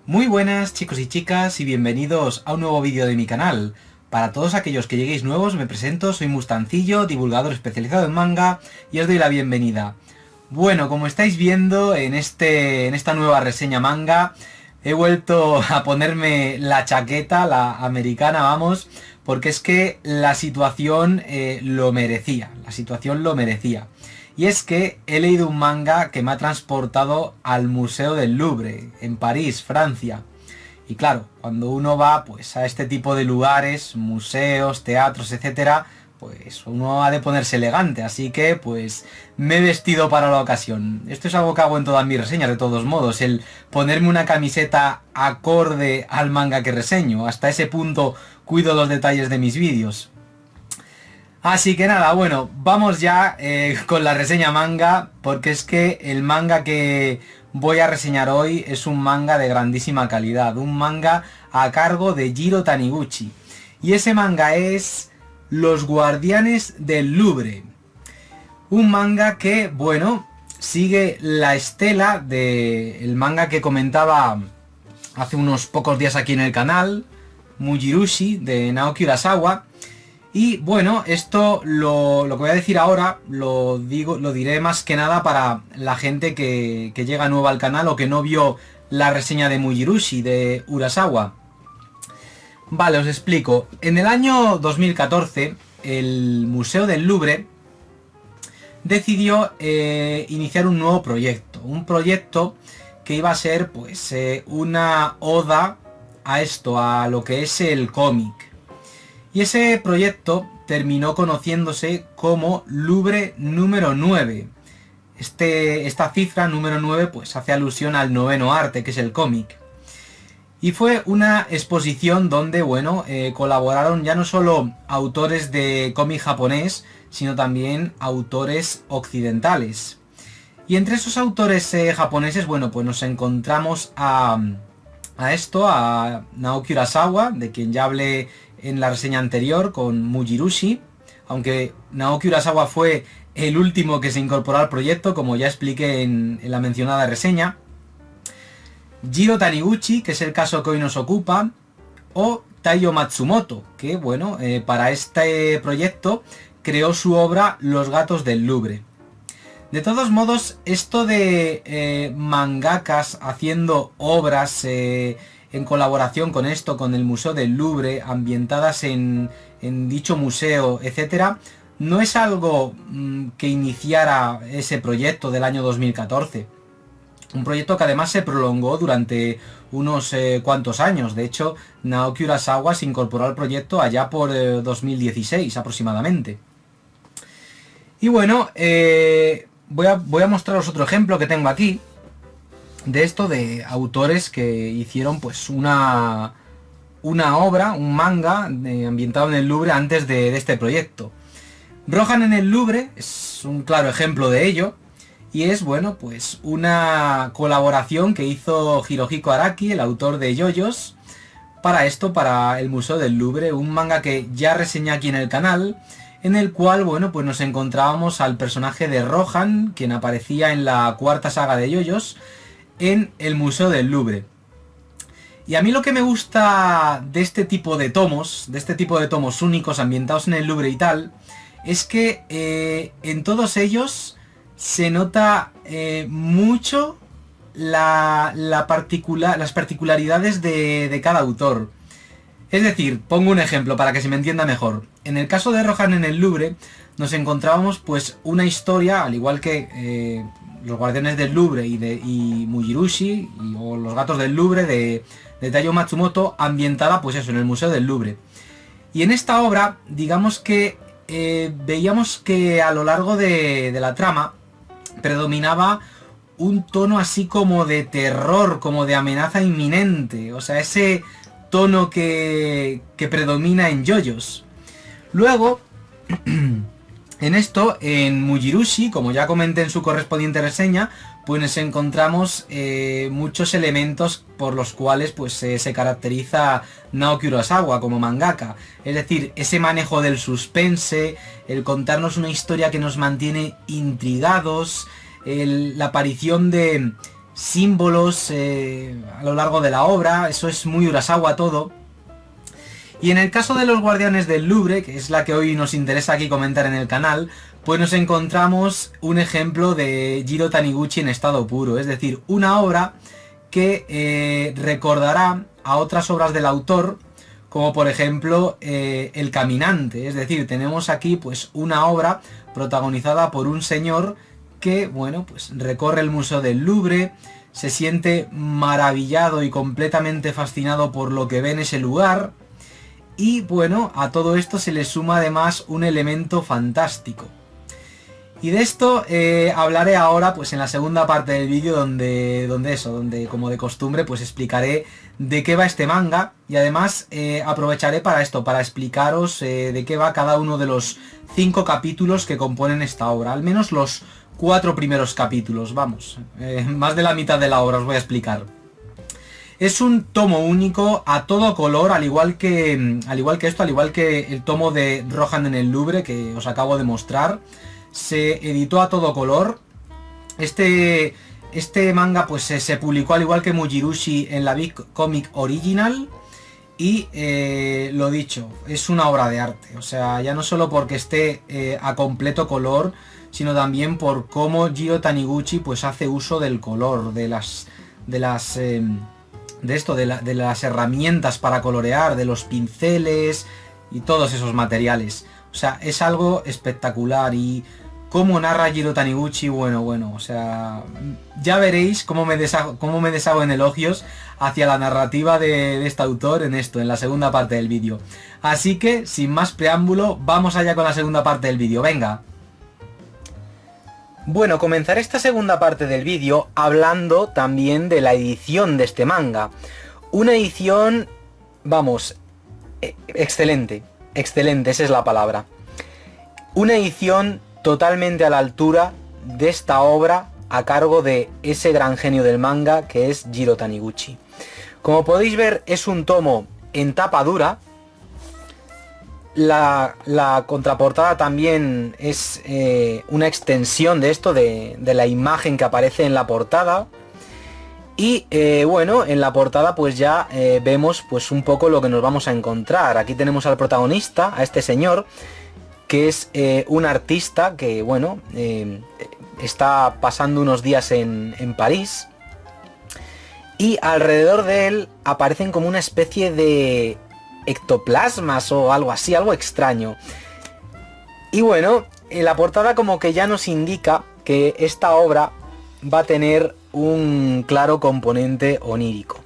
Muy buenas chicos y chicas y bienvenidos a un nuevo vídeo de mi canal. Para todos aquellos que lleguéis nuevos me presento, soy Mustancillo, divulgador especializado en manga y os doy la bienvenida. Bueno, como estáis viendo en esta nueva reseña manga, he vuelto a ponerme la chaqueta, la americana vamos, porque es que la situación lo merecía, Y es que he leído un manga que me ha transportado al Museo del Louvre, en París, Francia. Y claro, cuando uno va pues a este tipo de lugares, museos, teatros, etcétera, pues uno ha de ponerse elegante, así que pues me he vestido para la ocasión. Esto es algo que hago en todas mis reseñas, de todos modos, el ponerme una camiseta acorde al manga que reseño. Hasta ese punto cuido los detalles de mis vídeos. Así que nada, bueno, vamos ya con la reseña manga, porque es que el manga que voy a reseñar hoy es un manga de grandísima calidad, un manga a cargo de Jiro Taniguchi. Y ese manga es Los Guardianes del Louvre. Un manga que, bueno, sigue la estela del manga que comentaba hace unos pocos días aquí en el canal, Mujirushi, de Naoki Urasawa. Y bueno, esto lo que voy a decir ahora lo diré más que nada para la gente que llega nueva al canal o que no vio la reseña de Mujirushi, de Urasawa. Vale, os explico. En el año 2014, el Museo del Louvre decidió iniciar un nuevo proyecto. Un proyecto que iba a ser pues una oda a lo que es el cómic. Y ese proyecto terminó conociéndose como Louvre número 9. Esta cifra, número 9, pues hace alusión al noveno arte, que es el cómic. Y fue una exposición donde, bueno, colaboraron ya no solo autores de cómic japonés, sino también autores occidentales. Y entre esos autores japoneses, bueno, pues nos encontramos a Naoki Urasawa, de quien ya hablé en la reseña anterior con Mujirushi, aunque Naoki Urasawa fue el último que se incorporó al proyecto, como ya expliqué en la mencionada reseña. Jiro Taniguchi, que es el caso que hoy nos ocupa, o Taiyo Matsumoto, que bueno, para este proyecto creó su obra Los Gatos del Louvre. De todos modos, esto de mangakas haciendo obras en colaboración con el Museo del Louvre, ambientadas en dicho museo, etcétera, no es algo que iniciara ese proyecto del año 2014. Un proyecto que además se prolongó durante unos cuantos años. De hecho, Naoki Urasawa se incorporó al proyecto allá por 2016 aproximadamente. Y bueno, voy a mostraros otro ejemplo que tengo aquí de esto, de autores que hicieron pues una obra, un manga ambientado en el Louvre antes de este proyecto. Rohan en el Louvre es un claro ejemplo de ello, y es, bueno, pues una colaboración que hizo Hirohiko Araki, el autor de JoJo's, para el Museo del Louvre, un manga que ya reseñé aquí en el canal, en el cual, bueno, pues nos encontrábamos al personaje de Rohan, quien aparecía en la cuarta saga de JoJo's, en el Museo del Louvre. Y a mí lo que me gusta de este tipo de tomos únicos ambientados en el Louvre y tal, es que en todos ellos se nota mucho las particularidades de cada autor. Es decir, pongo un ejemplo para que se me entienda mejor. En el caso de Rohan en el Louvre, nos encontrábamos pues una historia, al igual que Los Guardianes del Louvre y Mujirushi, o Los Gatos del Louvre de Taiyo Matsumoto, ambientada pues eso, en el Museo del Louvre. Y en esta obra, digamos que veíamos que a lo largo de la trama predominaba un tono así como de terror, como de amenaza inminente, o sea, ese tono que predomina en JoJo's. Luego, en Mujirushi, como ya comenté en su correspondiente reseña, pues nos encontramos muchos elementos por los cuales pues se caracteriza Naoki Urasawa como mangaka. Es decir, ese manejo del suspense, el contarnos una historia que nos mantiene intrigados, la aparición de símbolos a lo largo de la obra. Eso es muy Urasawa todo. Y en el caso de los Guardianes del Louvre, que es la que hoy nos interesa aquí comentar en el canal, pues nos encontramos un ejemplo de Jiro Taniguchi en estado puro, es decir, una obra que recordará a otras obras del autor, como por ejemplo El Caminante. Es decir, tenemos aquí pues una obra protagonizada por un señor que, bueno, pues recorre el Museo del Louvre, se siente maravillado y completamente fascinado por lo que ve en ese lugar. Y bueno, a todo esto se le suma además un elemento fantástico. Y de esto hablaré ahora pues en la segunda parte del vídeo donde como de costumbre pues explicaré de qué va este manga. Y además aprovecharé para esto, para explicaros de qué va cada uno de los 5 capítulos que componen esta obra. Al menos los 4 primeros capítulos, vamos. Más de la mitad de la obra os voy a explicar. Es un tomo único a todo color, al igual que el tomo de Rohan en el Louvre que os acabo de mostrar. Se editó a todo color. Este manga pues se publicó al igual que Mujirushi en la Big Comic Original. Y lo dicho, es una obra de arte. O sea, ya no solo porque esté a completo color, sino también por cómo Jiro Taniguchi pues hace uso del color, de las herramientas para colorear, de los pinceles y todos esos materiales. O sea, es algo espectacular. Y cómo narra Jiro Taniguchi, bueno, o sea, ya veréis cómo me deshago en elogios hacia la narrativa de este autor en la segunda parte del vídeo. Así que, sin más preámbulo, vamos allá con la segunda parte del vídeo, venga. Bueno, comenzaré esta segunda parte del vídeo hablando también de la edición de este manga. Una edición, vamos, excelente, esa es la palabra. Una edición totalmente a la altura de esta obra a cargo de ese gran genio del manga que es Jiro Taniguchi. Como podéis ver, es un tomo en tapa dura. La contraportada también es una extensión de esto, de la imagen que aparece en la portada. Y bueno, en la portada pues ya vemos pues un poco lo que nos vamos a encontrar. Aquí tenemos al protagonista, a este señor, que es un artista que, bueno, está pasando unos días en París. Y alrededor de él aparecen como una especie de ectoplasmas o algo así, algo extraño. Y bueno, en la portada como que ya nos indica que esta obra va a tener un claro componente onírico.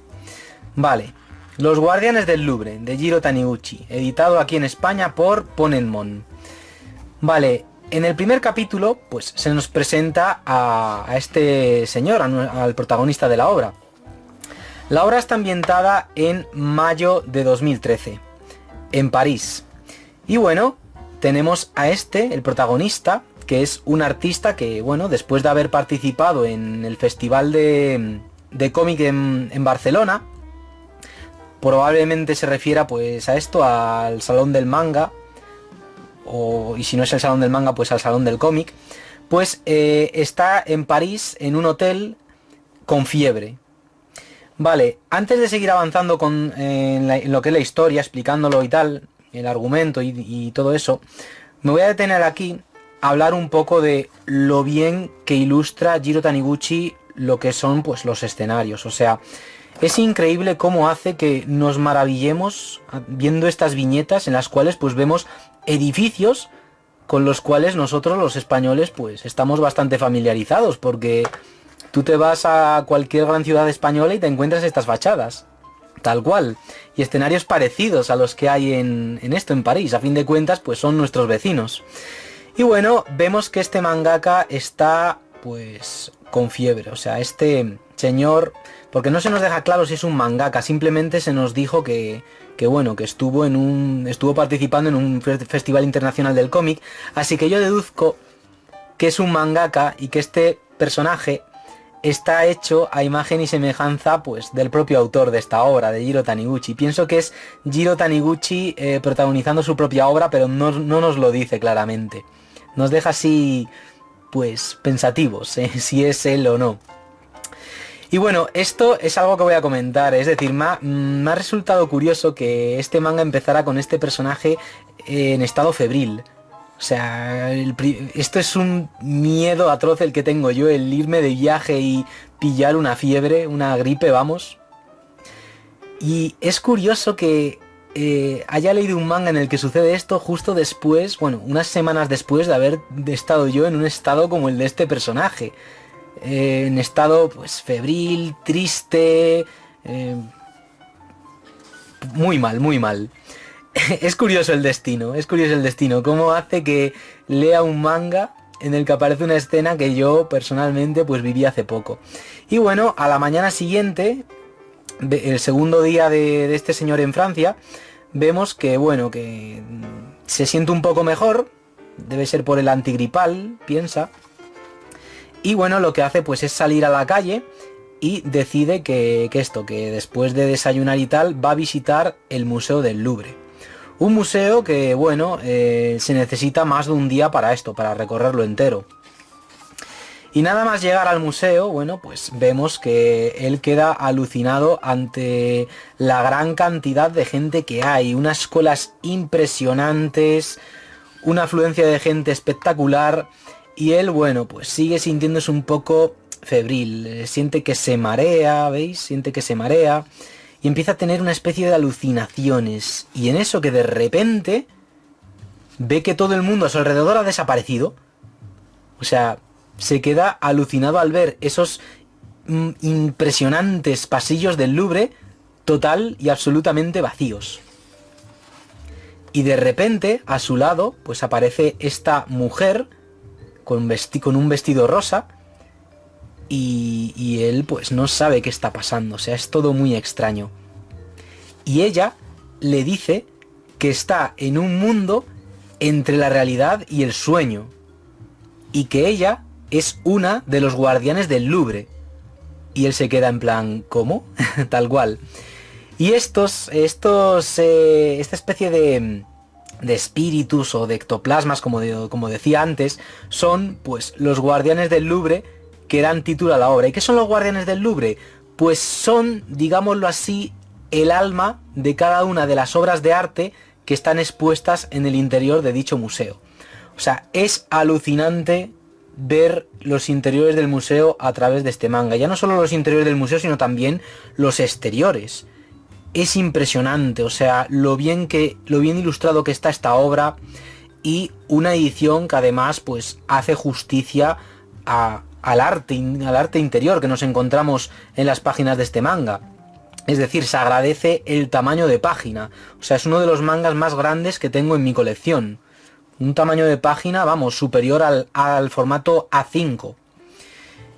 Vale, Los Guardianes del Louvre, de Jiro Taniguchi, editado aquí en España por Ponenmon. Vale, en el primer capítulo pues se nos presenta a este señor, al protagonista de la obra. La obra está ambientada en mayo de 2013, en París. Y bueno, tenemos a el protagonista, que es un artista que, bueno, después de haber participado en el festival de cómic en Barcelona, probablemente se refiera pues a esto, al Salón del Manga, y si no es el Salón del Manga, pues al Salón del Cómic, pues está en París en un hotel con fiebre. Vale, antes de seguir avanzando en lo que es la historia, explicándolo y tal, el argumento y todo eso, me voy a detener aquí a hablar un poco de lo bien que ilustra Jiro Taniguchi lo que son pues los escenarios. O sea, es increíble cómo hace que nos maravillemos viendo estas viñetas en las cuales pues vemos edificios con los cuales nosotros los españoles pues estamos bastante familiarizados, porque tú te vas a cualquier gran ciudad española y te encuentras estas fachadas, tal cual, y escenarios parecidos a los que hay en París. A fin de cuentas, pues son nuestros vecinos. Y bueno, vemos que este mangaka está, pues, con fiebre. O sea, este señor, porque no se nos deja claro si es un mangaka, simplemente se nos dijo que bueno, que estuvo participando en un festival internacional del cómic, así que yo deduzco que es un mangaka y que este personaje está hecho a imagen y semejanza pues del propio autor de esta obra, de Jiro Taniguchi. Pienso que es Jiro Taniguchi protagonizando su propia obra, pero no nos lo dice claramente. Nos deja así pues pensativos si es él o no. Y bueno, esto es algo que voy a comentar, es decir, me ha resultado curioso que este manga empezara con este personaje en estado febril. O sea, esto es un miedo atroz el que tengo yo, el irme de viaje y pillar una fiebre, una gripe, vamos. Y es curioso que haya leído un manga en el que sucede esto justo después, bueno, unas semanas después de haber estado yo en un estado como el de este personaje. En estado pues febril, triste, muy mal, muy mal. Es curioso el destino, es curioso el destino, cómo hace que lea un manga en el que aparece una escena que yo personalmente pues viví hace poco. Y bueno, a la mañana siguiente, el segundo día de este señor en Francia, vemos que bueno, que se siente un poco mejor, debe ser por el antigripal, piensa. Y bueno, lo que hace pues es salir a la calle y decide que después de desayunar y tal, va a visitar el Museo del Louvre. Un museo que, bueno, se necesita más de un día para esto, para recorrerlo entero. Y nada más llegar al museo, bueno, pues vemos que él queda alucinado ante la gran cantidad de gente que hay. Unas colas impresionantes, una afluencia de gente espectacular. Y él, bueno, pues sigue sintiéndose un poco febril, siente que se marea, ¿veis? Siente que se marea y empieza a tener una especie de alucinaciones. Y en eso que de repente ve que todo el mundo a su alrededor ha desaparecido. O sea, se queda alucinado al ver esos impresionantes pasillos del Louvre total y absolutamente vacíos. Y de repente, a su lado, pues aparece esta mujer con un vestido rosa y él pues no sabe qué está pasando, o sea, es todo muy extraño. Y ella le dice que está en un mundo entre la realidad y el sueño y que ella es una de los guardianes del Louvre. Y él se queda en plan, ¿cómo? Tal cual. Y esta especie de espíritus o de ectoplasmas, como decía antes, son pues los guardianes del Louvre que dan título a la obra. ¿Y qué son los guardianes del Louvre? Pues son, digámoslo así, el alma de cada una de las obras de arte que están expuestas en el interior de dicho museo. O sea, es alucinante ver los interiores del museo a través de este manga. Ya no solo los interiores del museo, sino también los exteriores. Es impresionante, o sea, lo bien ilustrado que está esta obra y una edición que además pues hace justicia al arte interior que nos encontramos en las páginas de este manga. Es decir, se agradece el tamaño de página. O sea, es uno de los mangas más grandes que tengo en mi colección. Un tamaño de página, vamos, superior al formato A5.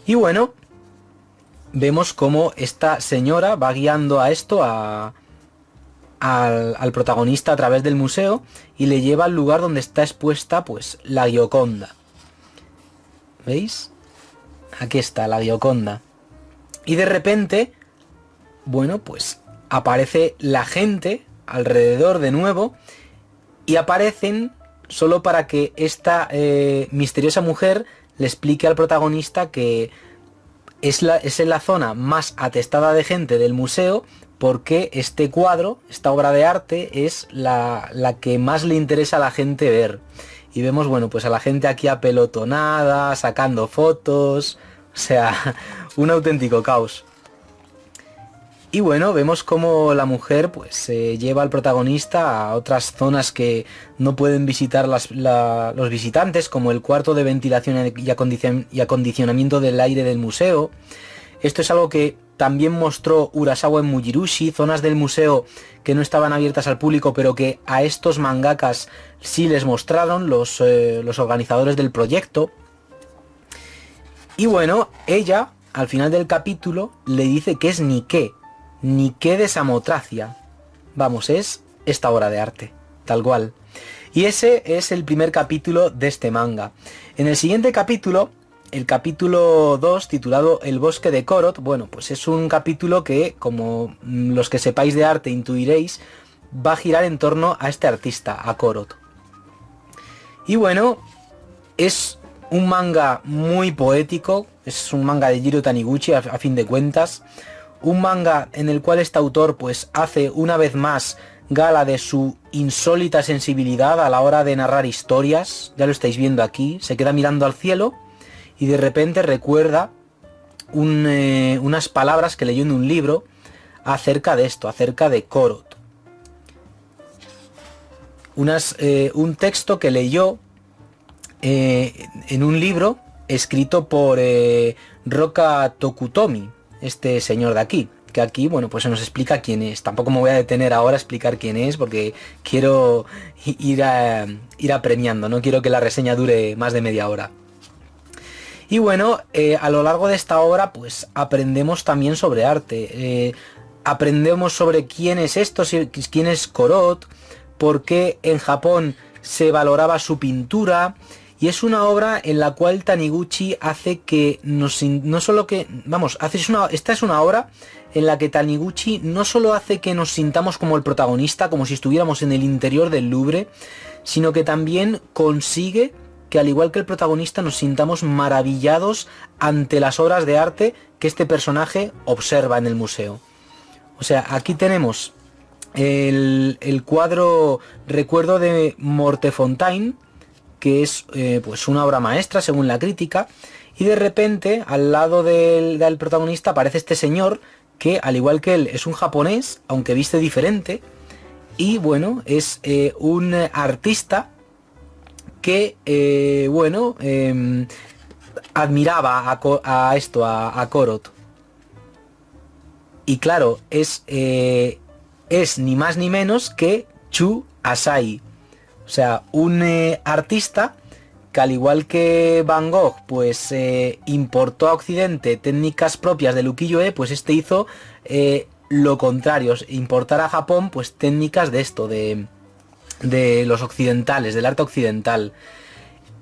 Y bueno, vemos cómo esta señora va guiando al protagonista a través del museo y le lleva al lugar donde está expuesta pues la Gioconda. ¿Veis? Aquí está la Gioconda. Y de repente, bueno, pues aparece la gente alrededor de nuevo y aparecen solo para que esta misteriosa mujer le explique al protagonista que es en la zona más atestada de gente del museo porque este cuadro, esta obra de arte, es la que más le interesa a la gente ver. Y vemos, bueno, pues a la gente aquí apelotonada, sacando fotos, o sea, un auténtico caos. Y bueno, vemos como la mujer pues se lleva al protagonista a otras zonas que no pueden visitar los visitantes, como el cuarto de ventilación y acondicionamiento del aire del museo. Esto es algo que también mostró Urasawa en Mujirushi, zonas del museo que no estaban abiertas al público, pero que a estos mangakas sí les mostraron los organizadores del proyecto. Y bueno, ella, al final del capítulo, le dice que es Nike de Samotracia. Vamos, es esta obra de arte, tal cual. Y ese es el primer capítulo de este manga. En el siguiente capítulo, el capítulo 2, titulado El bosque de Korot, bueno, pues es un capítulo que, como los que sepáis de arte intuiréis, va a girar en torno a este artista, a Korot. Y bueno, es un manga muy poético, es un manga de Jiro Taniguchi a fin de cuentas, un manga en el cual este autor pues hace una vez más gala de su insólita sensibilidad a la hora de narrar historias. Ya lo estáis viendo aquí, se queda mirando al cielo y de repente recuerda unas palabras que leyó en un libro acerca de esto, acerca de Korot. Un texto que leyó en un libro escrito por Roka Tokutomi, este señor de aquí, que aquí, bueno, pues se nos explica quién es. Tampoco me voy a detener ahora a explicar quién es, porque quiero ir apremiando, no quiero que la reseña dure más de media hora. Y bueno, a lo largo de esta obra, pues aprendemos también sobre arte. Aprendemos sobre quién es esto, quién es Korot, por qué en Japón se valoraba su pintura. Y es una obra en la cual Taniguchi hace que esta es una obra en la que Taniguchi no solo hace que nos sintamos como el protagonista, como si estuviéramos en el interior del Louvre, sino que también consigue que, al igual que el protagonista, nos sintamos maravillados ante las obras de arte que este personaje observa en el museo. O sea, aquí tenemos el cuadro Recuerdo de Mortefontaine, que es pues una obra maestra según la crítica, y de repente al lado del protagonista aparece este señor que, al igual que él, es un japonés, aunque viste diferente, y bueno, es un artista que admiraba a Korot. Y claro, es ni más ni menos que Chu Asai. O sea, un artista que, al igual que Van Gogh, pues importó a Occidente técnicas propias del ukiyo-e, pues este hizo lo contrario, importar a Japón pues técnicas de esto, de los occidentales, del arte occidental.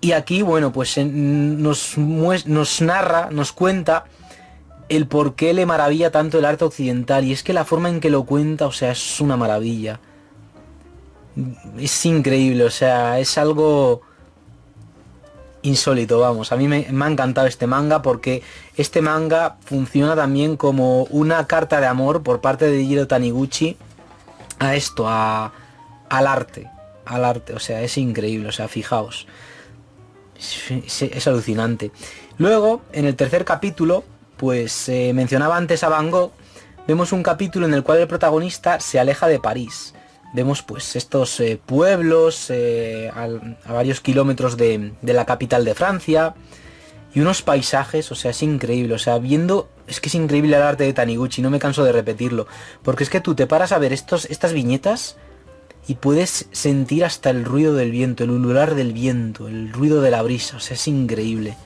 Y aquí, bueno, pues nos narra, nos cuenta el por qué le maravilla tanto el arte occidental. Y es que la forma en que lo cuenta, o sea, es una maravilla. Es increíble, o sea, es algo insólito, vamos. A mí me ha encantado este manga, porque este manga funciona también como una carta de amor por parte de Jiro Taniguchi a esto, al arte, o sea, es increíble, o sea, fijaos, es alucinante. Luego, en el tercer capítulo, pues mencionaba antes a Van Gogh, vemos un capítulo en el cual el protagonista se aleja de París. Vemos pues estos pueblos a varios kilómetros de la capital de Francia, y unos paisajes, o sea, es increíble, o sea, es que es increíble el arte de Taniguchi, no me canso de repetirlo, porque es que tú te paras a ver estas viñetas y puedes sentir hasta el ruido del viento, el ulular del viento, el ruido de la brisa, o sea, es increíble.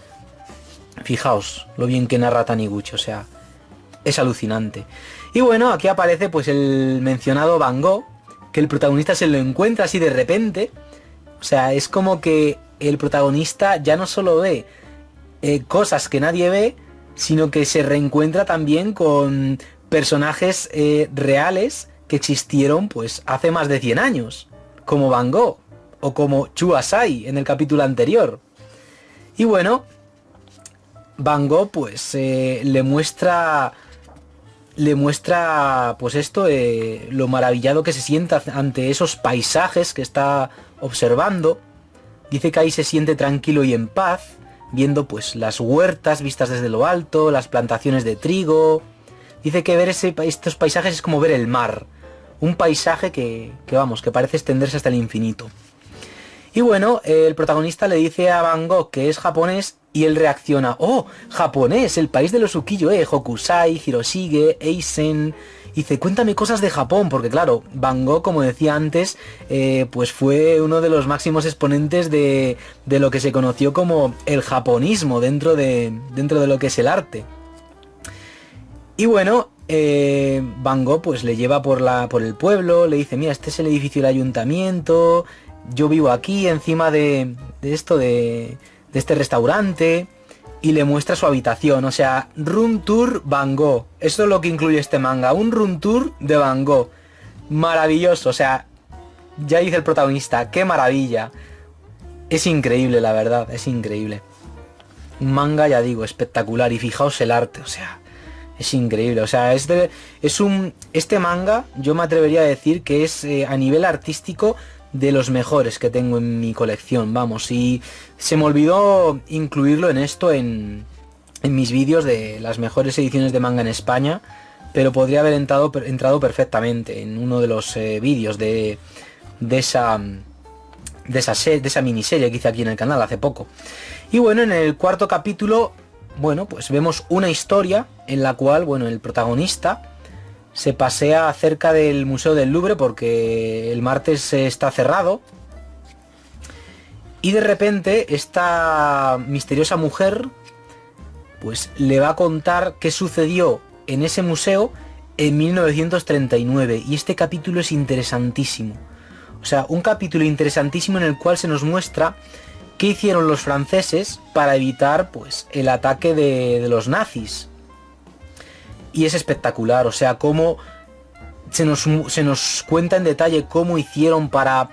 Fijaos lo bien que narra Taniguchi, o sea, es alucinante. Y bueno, aquí aparece pues el mencionado Van Gogh, que el protagonista se lo encuentra así de repente. O sea, es como que el protagonista ya no solo ve cosas que nadie ve, sino que se reencuentra también con personajes reales que existieron pues hace más de 100 años, como Van Gogh o como Chu Asai en el capítulo anterior. Y bueno, Van Gogh pues le muestra pues esto, lo maravillado que se siente ante esos paisajes que está observando. Dice que ahí se siente tranquilo y en paz, viendo pues las huertas vistas desde lo alto, las plantaciones de trigo. Dice que ver estos paisajes es como ver el mar, un paisaje que parece extenderse hasta el infinito. Y bueno, el protagonista le dice a Van Gogh que es japonés, y él reacciona: ¡oh, japonés, el país de los ukiyo-e, Hokusai, Hiroshige, Eisen! Y dice: cuéntame cosas de Japón, porque claro, Van Gogh, como decía antes, pues fue uno de los máximos exponentes de lo que se conoció como el japonismo dentro de lo que es el arte. Y bueno, Van Gogh pues le lleva por el pueblo, le dice: mira, este es el edificio del ayuntamiento, yo vivo aquí encima de este restaurante, y le muestra su habitación. O sea, room tour Van Gogh, eso es lo que incluye este manga, un room tour de Van Gogh. Maravilloso, o sea, ya dice el protagonista, qué maravilla. Es increíble, la verdad, es increíble. un manga, ya digo, espectacular. Y fijaos el arte, o sea, es increíble. O sea, este manga yo me atrevería a decir que es a nivel artístico de los mejores que tengo en mi colección, vamos. Y se me olvidó incluirlo en esto en mis vídeos de las mejores ediciones de manga en España, pero podría haber entrado perfectamente en uno de los vídeos de esa miniserie que hice aquí en el canal hace poco. Y bueno, en el cuarto capítulo, bueno, pues vemos una historia en la cual, bueno, el protagonista se pasea cerca del Museo del Louvre porque el martes está cerrado. Y de repente esta misteriosa mujer pues le va a contar qué sucedió en ese museo en 1939. Y este capítulo es interesantísimo. O sea, un capítulo interesantísimo en el cual se nos muestra qué hicieron los franceses para evitar pues el ataque de los nazis. Y es espectacular, o sea, cómo se nos cuenta en detalle cómo hicieron para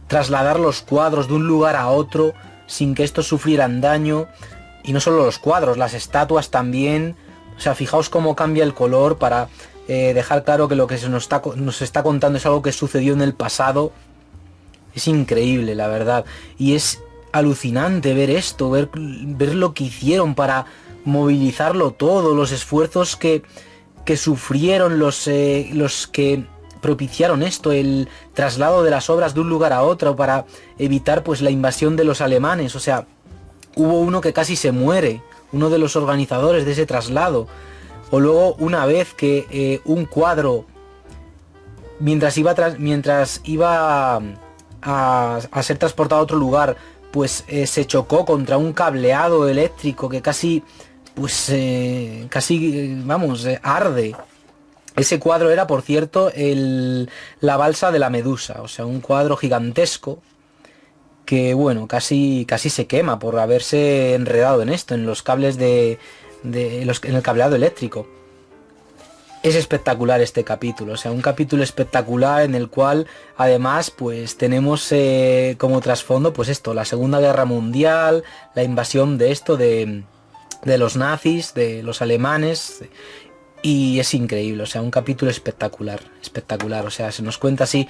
trasladar los cuadros de un lugar a otro sin que estos sufrieran daño. Y no solo los cuadros, las estatuas también. O sea, fijaos cómo cambia el color para dejar claro que lo que nos está contando es algo que sucedió en el pasado. Es increíble, la verdad. Y es alucinante ver esto, ver lo que hicieron para movilizarlo todo, los esfuerzos que sufrieron los que propiciaron esto, el traslado de las obras de un lugar a otro para evitar pues la invasión de los alemanes. O sea, hubo uno que casi se muere, uno de los organizadores de ese traslado. O luego una vez que un cuadro, mientras iba a ser transportado a otro lugar, pues se chocó contra un cableado eléctrico que casi arde. Ese cuadro era, por cierto, la balsa de la Medusa, o sea, un cuadro gigantesco que, bueno, casi se quema por haberse enredado en esto, en los cables en el cableado eléctrico. Es espectacular este capítulo, o sea, un capítulo espectacular en el cual además pues tenemos como trasfondo pues esto, la Segunda Guerra Mundial, la invasión de los nazis, de los alemanes, y es increíble, o sea, un capítulo espectacular, o sea, se nos cuenta así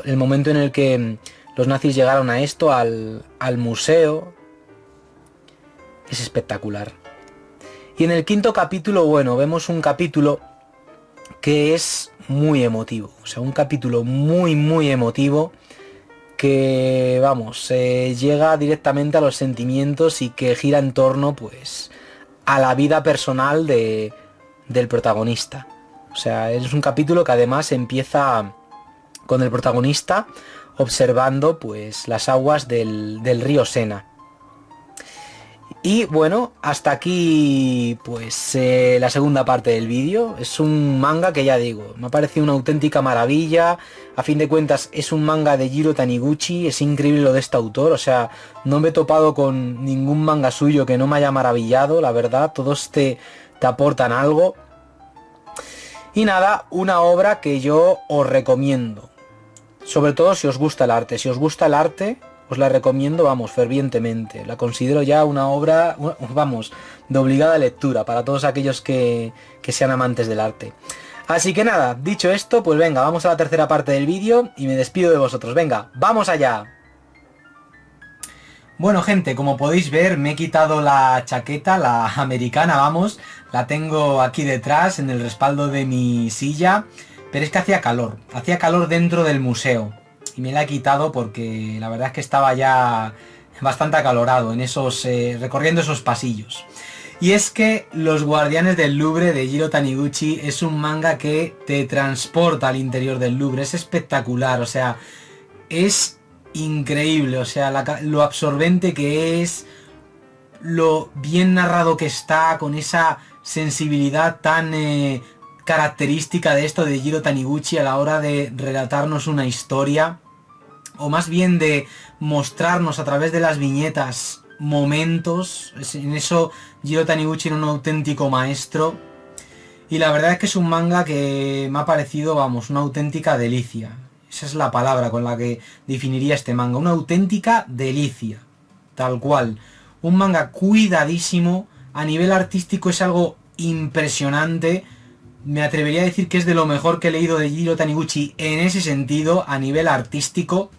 el momento en el que los nazis llegaron a esto, al museo. Es espectacular. Y en el quinto capítulo, bueno, vemos un capítulo que es muy emotivo. O sea, un capítulo muy, muy emotivo que, vamos, llega directamente a los sentimientos y que gira en torno, pues, a la vida personal del protagonista. O sea, es un capítulo que además empieza con el protagonista observando, pues, las aguas del río Sena. Y bueno, hasta aquí pues la segunda parte del vídeo. Es un manga que, ya digo, me ha parecido una auténtica maravilla. A fin de cuentas es un manga de Jiro Taniguchi. Es increíble lo de este autor, o sea, no me he topado con ningún manga suyo que no me haya maravillado, la verdad. Todos te aportan algo. Y nada, una obra que yo os recomiendo, sobre todo si os gusta el arte. Si os gusta el arte, os la recomiendo, vamos, fervientemente. La considero ya una obra, vamos, de obligada lectura para todos aquellos que sean amantes del arte. Así que nada, dicho esto, pues venga, vamos a la tercera parte del vídeo y me despido de vosotros. Venga, ¡vamos allá! Bueno, gente, como podéis ver, me he quitado la chaqueta, la americana, vamos. La tengo aquí detrás, en el respaldo de mi silla. Pero es que hacía calor dentro del museo. Y me la he quitado porque la verdad es que estaba ya bastante acalorado en recorriendo esos pasillos. Y es que Los Guardianes del Louvre de Jiro Taniguchi es un manga que te transporta al interior del Louvre. Es espectacular, o sea, es increíble, o sea, lo absorbente que es, lo bien narrado que está, con esa sensibilidad tan característica de esto de Jiro Taniguchi a la hora de relatarnos una historia, o más bien de mostrarnos a través de las viñetas momentos. En eso Jiro Taniguchi era un auténtico maestro. Y la verdad es que es un manga que me ha parecido, vamos, una auténtica delicia. Esa es la palabra con la que definiría este manga, una auténtica delicia. tal cual. Un manga cuidadísimo, a nivel artístico es algo impresionante. Me atrevería a decir que es de lo mejor que he leído de Jiro Taniguchi en ese sentido, a nivel artístico.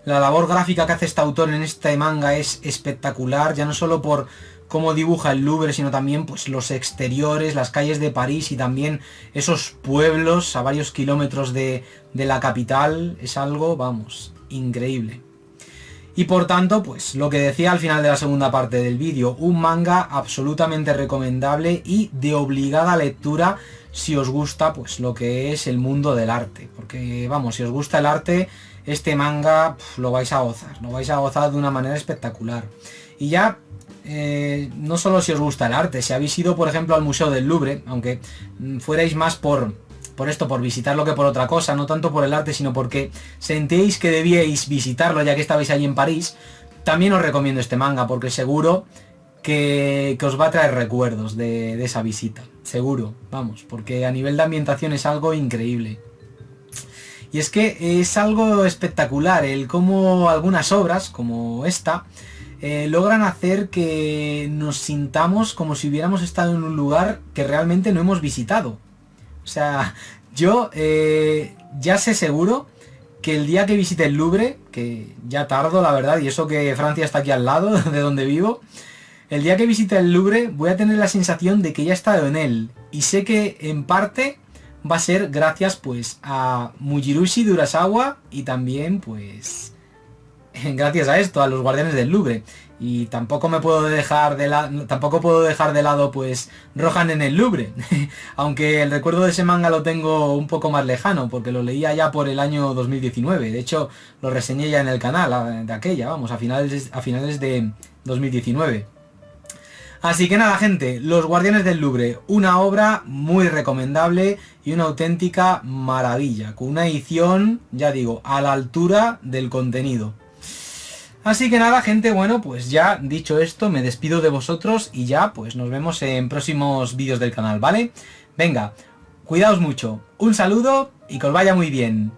La labor gráfica que hace este autor en este manga es espectacular, ya no solo por cómo dibuja el Louvre, sino también pues los exteriores, las calles de París y también esos pueblos a varios kilómetros de la capital. Es algo, vamos, increíble. Y por tanto, pues lo que decía al final de la segunda parte del vídeo, un manga absolutamente recomendable y de obligada lectura si os gusta pues lo que es el mundo del arte. Porque vamos, si os gusta el arte, este manga lo vais a gozar de una manera espectacular. Y ya, no solo si os gusta el arte, si habéis ido por ejemplo al Museo del Louvre, aunque fuerais más por esto, por visitarlo que por otra cosa, no tanto por el arte, sino porque sentíais que debíais visitarlo ya que estabais allí en París, también os recomiendo este manga, porque seguro que os va a traer recuerdos de esa visita, seguro, vamos, porque a nivel de ambientación es algo increíble. Y es que es algo espectacular el cómo algunas obras, como esta, logran hacer que nos sintamos como si hubiéramos estado en un lugar que realmente no hemos visitado. O sea, yo ya sé seguro que el día que visite el Louvre, que ya tardo la verdad, y eso que Francia está aquí al lado de donde vivo, el día que visite el Louvre voy a tener la sensación de que ya he estado en él. Y sé que en parte va a ser gracias pues a Mujirushi de Urasawa y también pues gracias a esto, a los Guardianes del Louvre. Y tampoco puedo dejar de lado pues Rohan en el Louvre. Aunque el recuerdo de ese manga lo tengo un poco más lejano, porque lo leía ya por el año 2019. De hecho, lo reseñé ya en el canal de aquella, vamos, a finales de 2019. Así que nada, gente, Los Guardianes del Louvre, una obra muy recomendable y una auténtica maravilla, con una edición, ya digo, a la altura del contenido. Así que nada, gente, bueno, pues ya dicho esto, me despido de vosotros y ya pues nos vemos en próximos vídeos del canal, ¿vale? Venga, cuidaos mucho, un saludo y que os vaya muy bien.